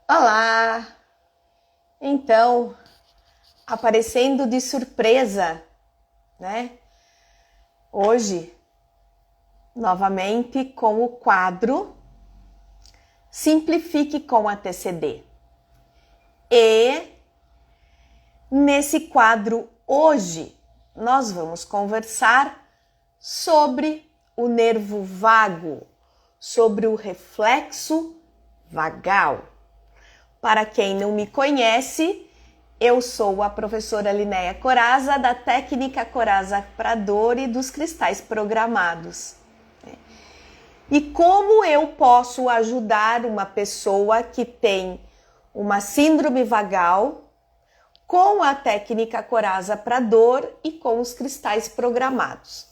Olá! Então, aparecendo de surpresa, né? Hoje, novamente com o quadro Simplifique com a TCD. E nesse quadro hoje nós vamos conversar sobre o nervo vago, sobre o reflexo vagal. Para quem não me conhece, eu sou a professora Linéia Coraza, da técnica Coraza para dor e dos cristais programados. E como eu posso ajudar uma pessoa que tem uma síndrome vagal com a técnica Coraza para dor e com os cristais programados?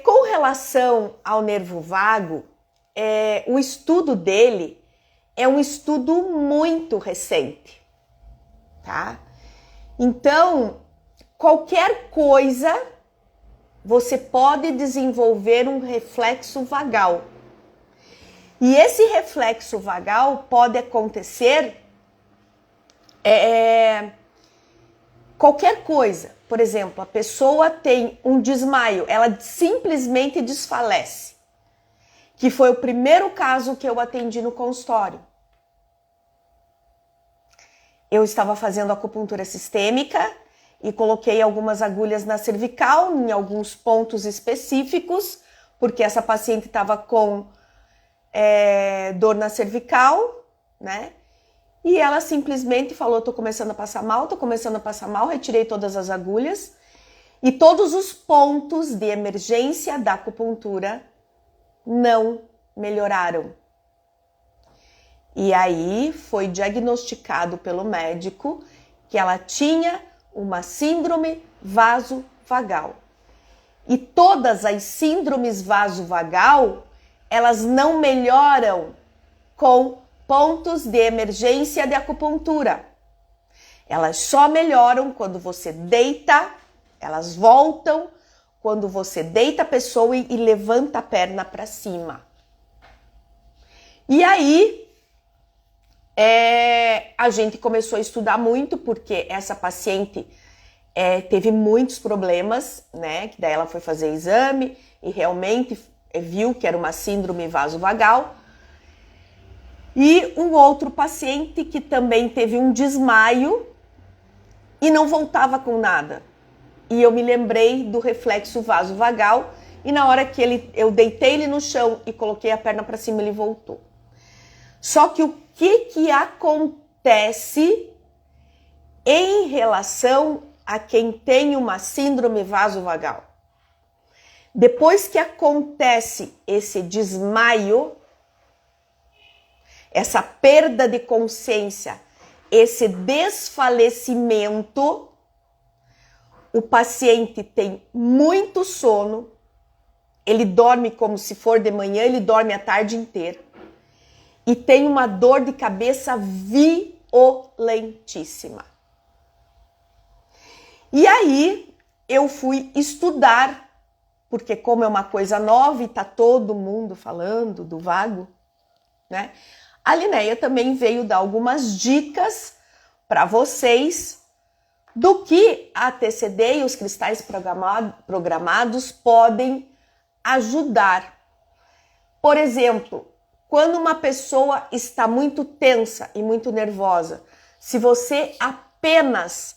Com relação ao nervo vago, o estudo dele é um estudo muito recente, tá? Então, qualquer coisa você pode desenvolver um reflexo vagal. E esse reflexo vagal pode acontecer qualquer coisa. Por exemplo, a pessoa tem um desmaio, ela simplesmente desfalece. Que foi o primeiro caso que eu atendi no consultório. Eu estava fazendo acupuntura sistêmica e coloquei algumas agulhas na cervical, em alguns pontos específicos, porque essa paciente estava com dor na cervical, né? E ela simplesmente falou, tô começando a passar mal, retirei todas as agulhas e todos os pontos de emergência da acupuntura não melhoraram. E aí foi diagnosticado pelo médico que ela tinha uma síndrome vasovagal. E todas as síndromes vasovagal, elas não melhoram com pontos de emergência de acupuntura. Elas só melhoram quando você deita, elas voltam quando você deita a pessoa e levanta a perna para cima. E aí, a gente começou a estudar muito, porque essa paciente teve muitos problemas, né? Que daí ela foi fazer exame e realmente viu que era uma síndrome vasovagal. E um outro paciente que também teve um desmaio e não voltava com nada. E eu me lembrei do reflexo vasovagal e na hora que eu deitei ele no chão e coloquei a perna para cima, ele voltou. Só que o que acontece em relação a quem tem uma síndrome vasovagal? Depois que acontece esse desmaio, essa perda de consciência, esse desfalecimento, o paciente tem muito sono, ele dorme como se for de manhã, ele dorme a tarde inteira e tem uma dor de cabeça violentíssima. E aí eu fui estudar, porque como é uma coisa nova e tá todo mundo falando do vago, né? A Linéia também veio dar algumas dicas para vocês do que a TCD e os cristais programados podem ajudar. Por exemplo, quando uma pessoa está muito tensa e muito nervosa, se você apenas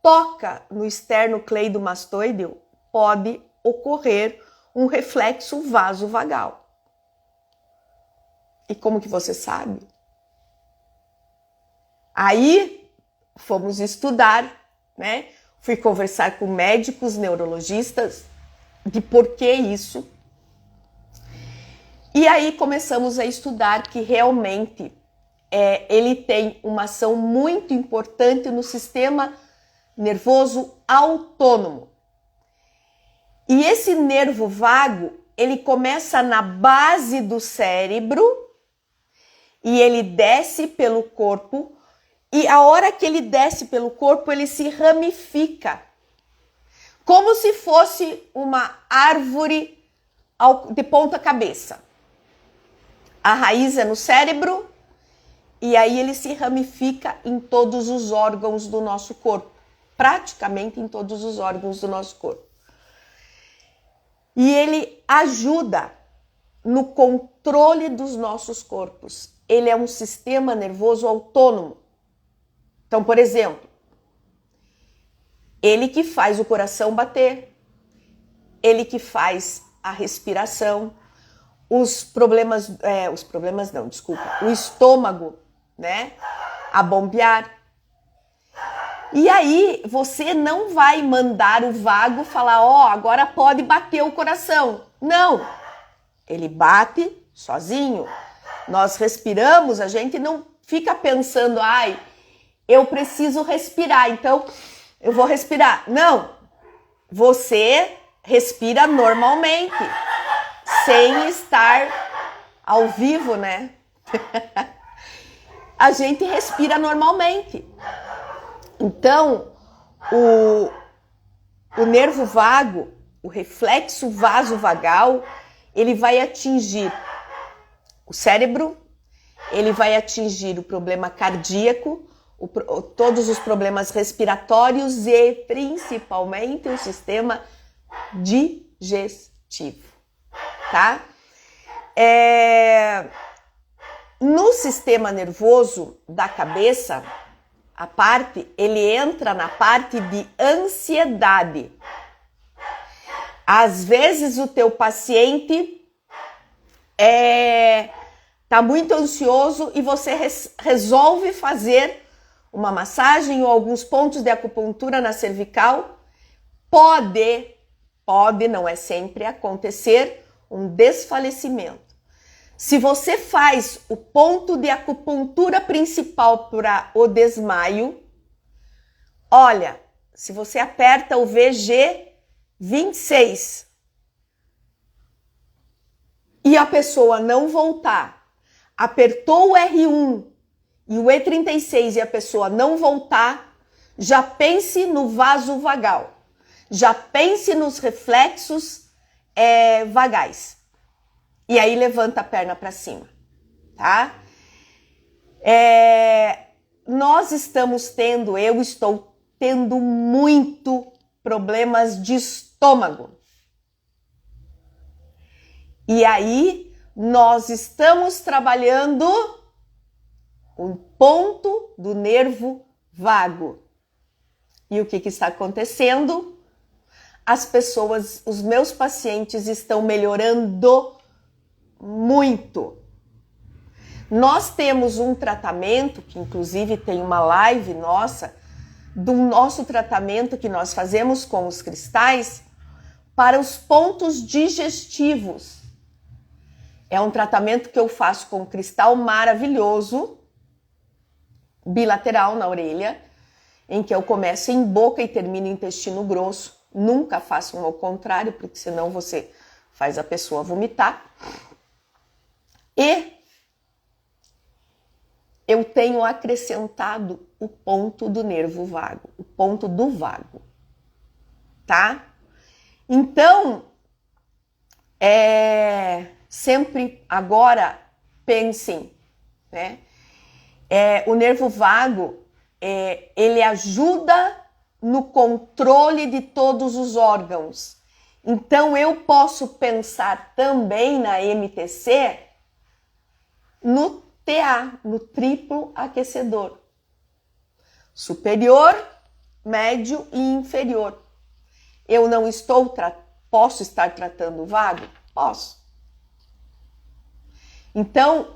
toca no esternocleidomastoideo, pode ocorrer um reflexo vasovagal. E como que você sabe? Aí fomos estudar, né? Fui conversar com médicos, neurologistas, de por que isso. E aí começamos a estudar que realmente ele tem uma ação muito importante no sistema nervoso autônomo. E esse nervo vago, ele começa na base do cérebro e ele desce pelo corpo, e a hora que ele desce pelo corpo, ele se ramifica, como se fosse uma árvore de ponta cabeça. A raiz é no cérebro, e aí ele se ramifica em todos os órgãos do nosso corpo, praticamente em todos os órgãos do nosso corpo. E ele ajuda no controle dos nossos corpos. Ele é um sistema nervoso autônomo. Então, por exemplo, ele que faz o coração bater, ele que faz a respiração, o estômago, né, a bombear. E aí você não vai mandar o vago falar, agora pode bater o coração. Não, ele bate sozinho. Nós respiramos, a gente não fica pensando, eu preciso respirar, então eu vou respirar. Não, você respira normalmente, sem estar ao vivo, né? A gente respira normalmente. Então, o nervo vago, o reflexo vasovagal, ele vai atingir o cérebro, ele vai atingir o problema cardíaco, todos os problemas respiratórios e principalmente o sistema digestivo, tá? No sistema nervoso da cabeça, ele entra na parte de ansiedade. Às vezes o teu paciente tá muito ansioso e você resolve fazer uma massagem ou alguns pontos de acupuntura na cervical. Pode, não é sempre, acontecer um desfalecimento. Se você faz o ponto de acupuntura principal para o desmaio, olha, se você aperta o VG26 e a pessoa não voltar, apertou o R1 e o E36 e a pessoa não voltar, já pense no vaso vagal, já pense nos reflexos vagais. E aí levanta a perna para cima, tá? Eu estou tendo muito problemas de estômago. E aí nós estamos trabalhando um ponto do nervo vago. E o que está acontecendo? Os meus pacientes estão melhorando muito. Nós temos um tratamento, que inclusive tem uma live nossa, do nosso tratamento que nós fazemos com os cristais para os pontos digestivos. É um tratamento que eu faço com um cristal maravilhoso, bilateral na orelha, em que eu começo em boca e termino em intestino grosso. Nunca façam ao contrário, porque senão você faz a pessoa vomitar. E eu tenho acrescentado o ponto do nervo vago, o ponto do vago, tá? Então, sempre agora pensem, né? O nervo vago, ele ajuda no controle de todos os órgãos. Então, eu posso pensar também na MTC no TA, no triplo aquecedor. Superior, médio e inferior. Eu não posso estar tratando o vago? Posso. Então,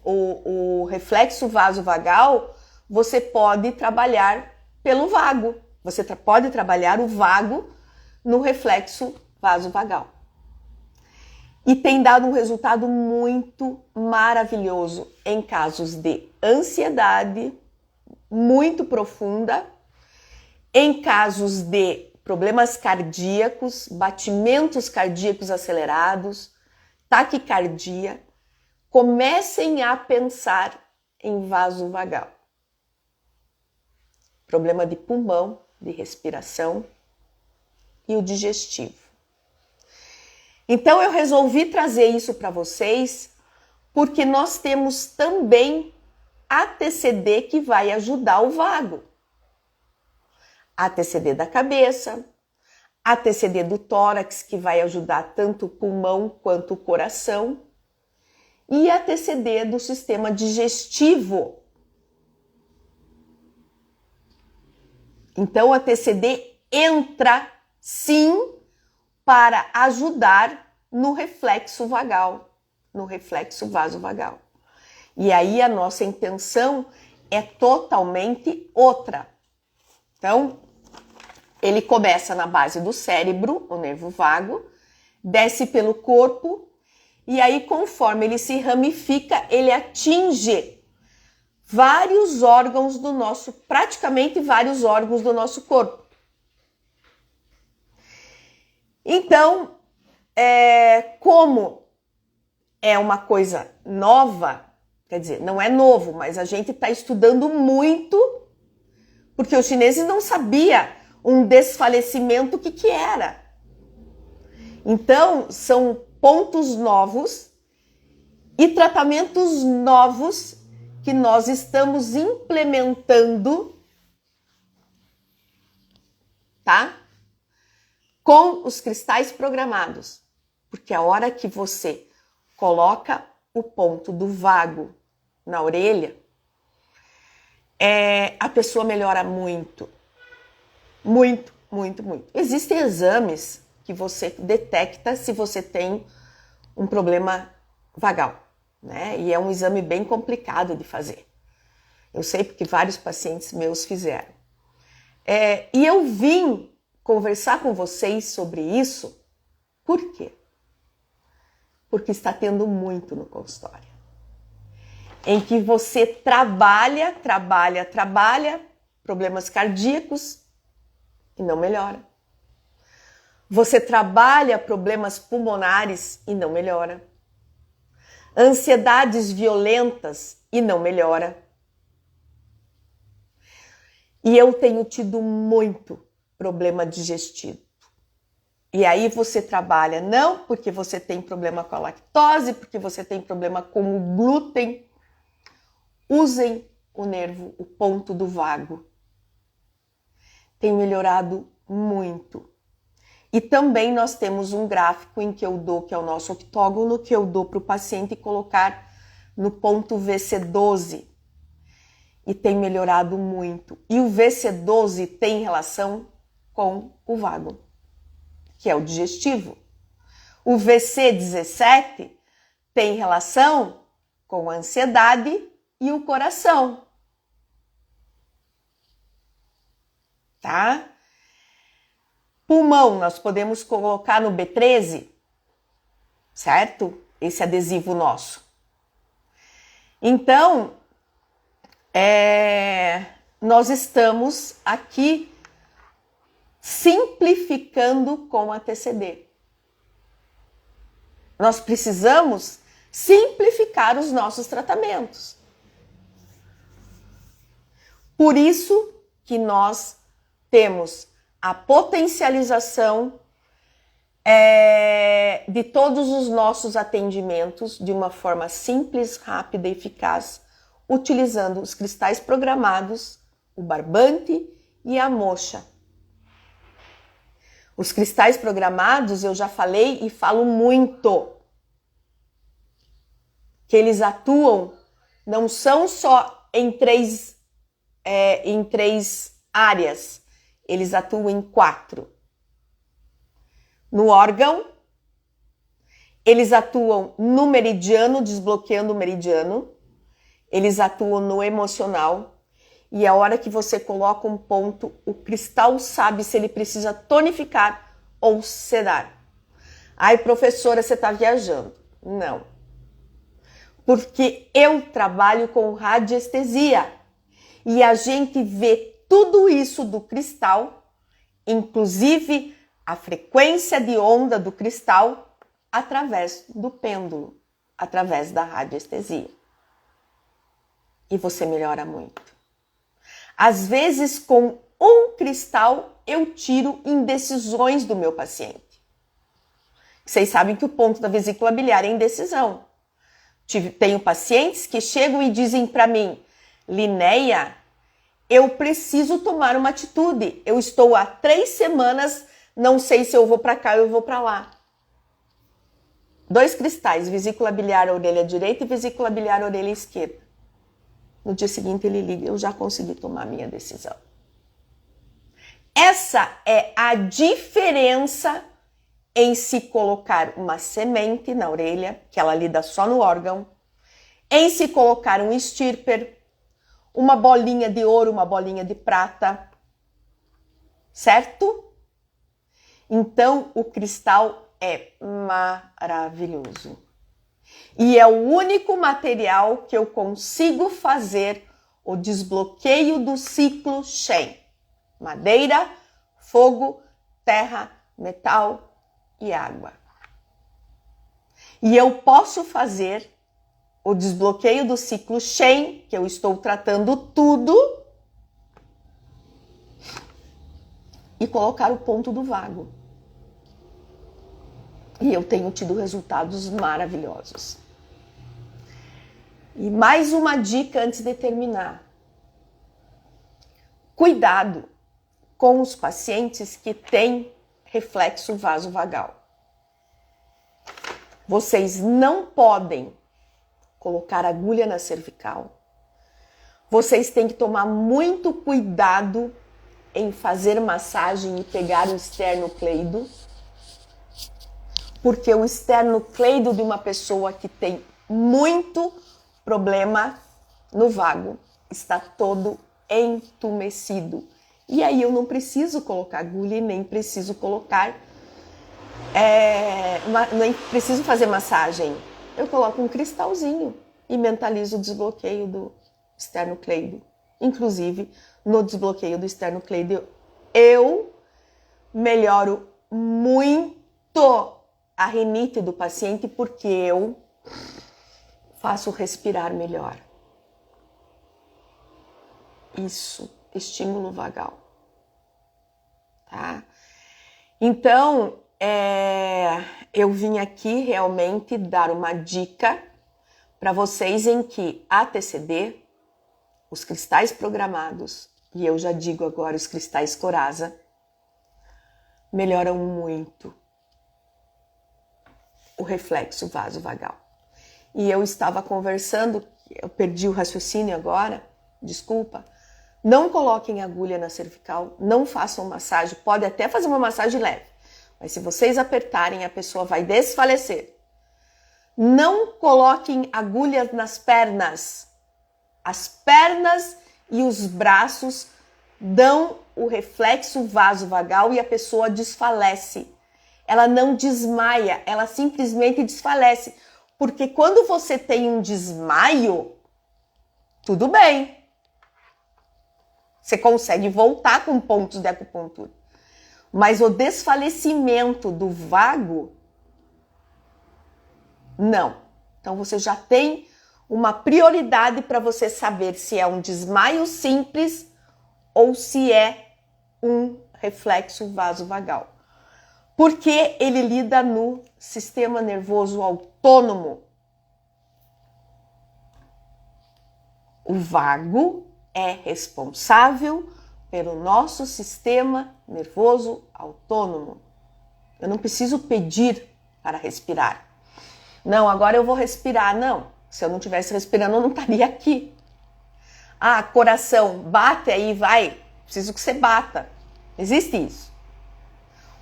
o reflexo vasovagal, você pode trabalhar pelo vago. Você pode trabalhar o vago no reflexo vasovagal. E tem dado um resultado muito maravilhoso em casos de ansiedade muito profunda, em casos de problemas cardíacos, batimentos cardíacos acelerados, taquicardia. Comecem a pensar em vasovagal. Problema de pulmão, de respiração e o digestivo. Então eu resolvi trazer isso para vocês porque nós temos também ATCD que vai ajudar o vago. ATCD da cabeça, ATCD do tórax, que vai ajudar tanto o pulmão quanto o coração, e ATCD do sistema digestivo. Então, a ATCD entra, sim, para ajudar no reflexo vagal, no reflexo vasovagal. E aí a nossa intenção é totalmente outra. Então, ele começa na base do cérebro, o nervo vago, desce pelo corpo, e aí conforme ele se ramifica, ele atinge vários órgãos do nosso, praticamente vários órgãos do nosso corpo. Então, como é uma coisa nova, quer dizer, não é novo, mas a gente está estudando muito, porque os chineses não sabiam um desfalecimento o que era. Então, são pontos novos e tratamentos novos que nós estamos implementando, tá? Com os cristais programados. Porque a hora que você coloca o ponto do vago na orelha, a pessoa melhora muito. Muito, muito, muito. Existem exames que você detecta se você tem um problema vagal, né? E é um exame bem complicado de fazer. Eu sei porque vários pacientes meus fizeram. E eu vim conversar com vocês sobre isso, por quê? Porque está tendo muito no consultório. Em que você trabalha, problemas cardíacos e não melhora. Você trabalha problemas pulmonares e não melhora. Ansiedades violentas e não melhora. E eu tenho tido muito problema digestivo. E aí você trabalha não porque você tem problema com a lactose, porque você tem problema com o glúten. Usem o nervo, o ponto do vago. Tem melhorado muito. E também nós temos um gráfico em que eu dou, que é o nosso octógono, que eu dou para o paciente colocar no ponto VC12. E tem melhorado muito. E o VC12 tem relação com o vago, que é o digestivo. O VC17 tem relação com a ansiedade e o coração. Tá? Pulmão, nós podemos colocar no B13, certo? Esse adesivo nosso. Então, nós estamos aqui simplificando com a TCD. Nós precisamos simplificar os nossos tratamentos. Por isso que nós temos a potencialização de todos os nossos atendimentos de uma forma simples, rápida e eficaz, utilizando os cristais programados, o barbante e a moxa. Os cristais programados, eu já falei e falo muito, que eles atuam, não são só em três áreas, eles atuam em 4. No órgão, eles atuam no meridiano, desbloqueando o meridiano, eles atuam no emocional, e a hora que você coloca um ponto, o cristal sabe se ele precisa tonificar ou sedar. Ai, professora, você está viajando. Não. Porque eu trabalho com radiestesia e a gente vê tudo isso do cristal, inclusive a frequência de onda do cristal, através do pêndulo, através da radiestesia. E você melhora muito. Às vezes, com um cristal, eu tiro indecisões do meu paciente. Vocês sabem que o ponto da vesícula biliar é indecisão. Tenho pacientes que chegam e dizem para mim, Linéia, eu preciso tomar uma atitude. Eu estou há 3 semanas, não sei se eu vou para cá ou eu vou para lá. 2 cristais, vesícula biliar orelha direita e vesícula biliar orelha esquerda. No dia seguinte ele liga, eu já consegui tomar a minha decisão. Essa é a diferença em se colocar uma semente na orelha, que ela lida só no órgão, em se colocar um styrper, uma bolinha de ouro, uma bolinha de prata, certo? Então, o cristal é maravilhoso. E é o único material que eu consigo fazer o desbloqueio do ciclo Shen. Madeira, fogo, terra, metal e água. E eu posso fazer o desbloqueio do ciclo Shen, que eu estou tratando tudo, e colocar o ponto do vago. E eu tenho tido resultados maravilhosos. E mais uma dica antes de terminar. Cuidado com os pacientes que têm reflexo vasovagal. Vocês não podem colocar agulha na cervical. Vocês têm que tomar muito cuidado em fazer massagem e pegar o esternocleido, porque o esternocleido de uma pessoa que tem muito problema no vago está todo entumecido. E aí eu não preciso colocar agulha e nem preciso colocar, nem preciso fazer massagem. Eu coloco um cristalzinho e mentalizo o desbloqueio do esternocleido. Inclusive, no desbloqueio do esternocleido, eu melhoro muito a rinite do paciente porque eu faço respirar melhor. Isso, estímulo vagal. Tá? Então, eu vim aqui realmente dar uma dica para vocês em que a TCD, os cristais programados, e eu já digo agora os cristais Coraza, melhoram muito o reflexo vasovagal. E eu estava conversando, eu perdi o raciocínio agora, desculpa. Não coloquem agulha na cervical, não façam massagem, pode até fazer uma massagem leve, mas se vocês apertarem, a pessoa vai desfalecer. Não coloquem agulhas nas pernas. As pernas e os braços dão o reflexo vasovagal e a pessoa desfalece. Ela não desmaia, ela simplesmente desfalece. Porque quando você tem um desmaio, tudo bem. Você consegue voltar com pontos de acupuntura. Mas o desfalecimento do vago, não. Então você já tem uma prioridade para você saber se é um desmaio simples ou se é um reflexo vasovagal. Porque ele lida no sistema nervoso autônomo. O vago é responsável pelo nosso sistema nervoso autônomo. Eu não preciso pedir para respirar. Não, agora eu vou respirar. Não, se eu não estivesse respirando, eu não estaria aqui. Ah, coração, bate aí, vai. Preciso que você bata. Existe isso.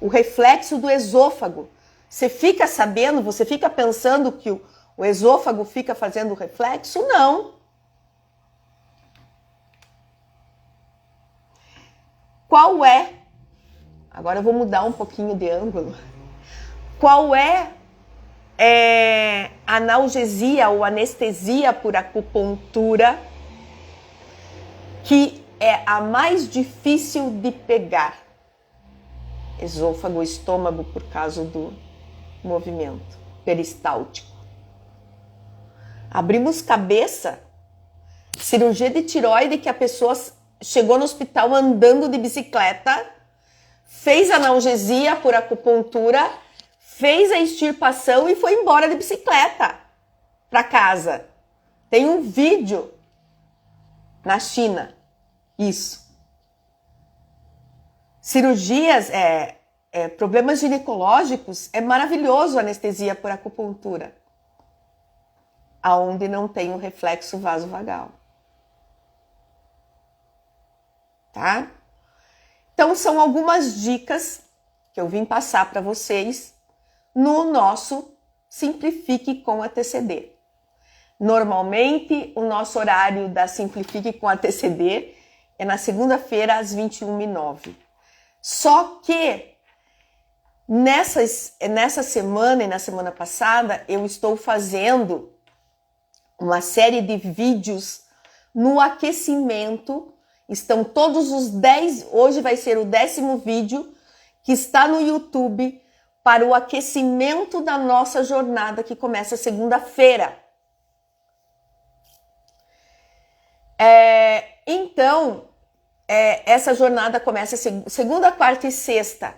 O reflexo do esôfago. Você fica sabendo, você fica pensando que o esôfago fica fazendo reflexo? Não. Qual é? Agora eu vou mudar um pouquinho de ângulo. Qual é analgesia ou anestesia por acupuntura que é a mais difícil de pegar? Esôfago, estômago, por causa do movimento peristáltico. Abrimos cabeça, cirurgia de tireoide que a pessoa chegou no hospital andando de bicicleta, fez analgesia por acupuntura, fez a extirpação e foi embora de bicicleta para casa. Tem um vídeo. Na China. Isso. Cirurgias, problemas ginecológicos, é maravilhoso a anestesia por acupuntura, aonde não tem o reflexo vasovagal. Tá? Então, são algumas dicas que eu vim passar para vocês no nosso Simplifique com a TCD. Normalmente, o nosso horário da Simplifique com a TCD é na segunda-feira, às 21h09. Só que nessa semana e na semana passada, eu estou fazendo uma série de vídeos no aquecimento. Estão todos os 10, hoje vai ser o 10º vídeo que está no YouTube para o aquecimento da nossa jornada que começa segunda-feira. Então, essa jornada começa segunda, quarta e sexta.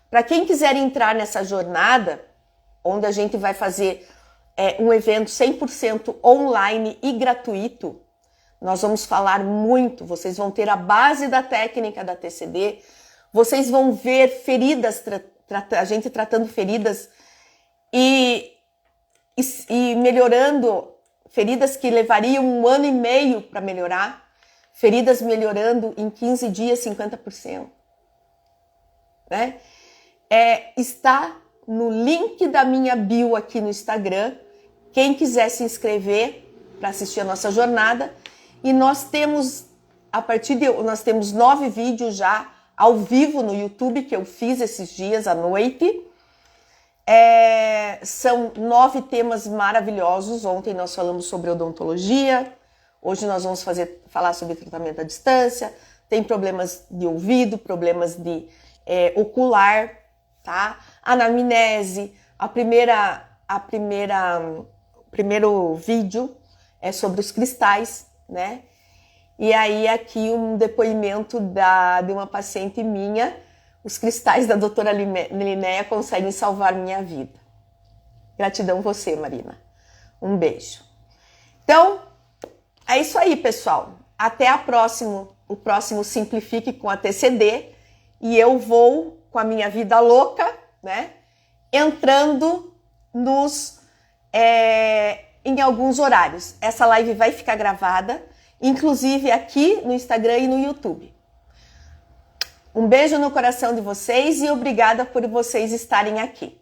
Para quem quiser entrar nessa jornada, onde a gente vai fazer um evento 100% online e gratuito, nós vamos falar muito, vocês vão ter a base da técnica da TCD, vocês vão ver feridas, a gente tratando feridas e melhorando, feridas que levariam 1 ano e meio para melhorar, feridas melhorando em 15 dias 50%. Né? Está no link da minha bio aqui no Instagram, quem quiser se inscrever para assistir a nossa jornada. E nós temos, nós temos 9 vídeos já ao vivo no YouTube que eu fiz esses dias à noite. São 9 temas maravilhosos. Ontem nós falamos sobre odontologia, hoje nós vamos falar sobre tratamento à distância, tem problemas de ouvido, problemas de ocular, tá? Anamnese, o primeiro vídeo é sobre os cristais, né? E aí aqui um depoimento de uma paciente minha, os cristais da doutora Linéia conseguem salvar minha vida. Gratidão você, Marina. Um beijo. Então, é isso aí, pessoal. Até o próximo Simplifique com a TCD. E eu vou, com a minha vida louca, né? Entrando em alguns horários. Essa live vai ficar gravada, inclusive aqui no Instagram e no YouTube. Um beijo no coração de vocês e obrigada por vocês estarem aqui.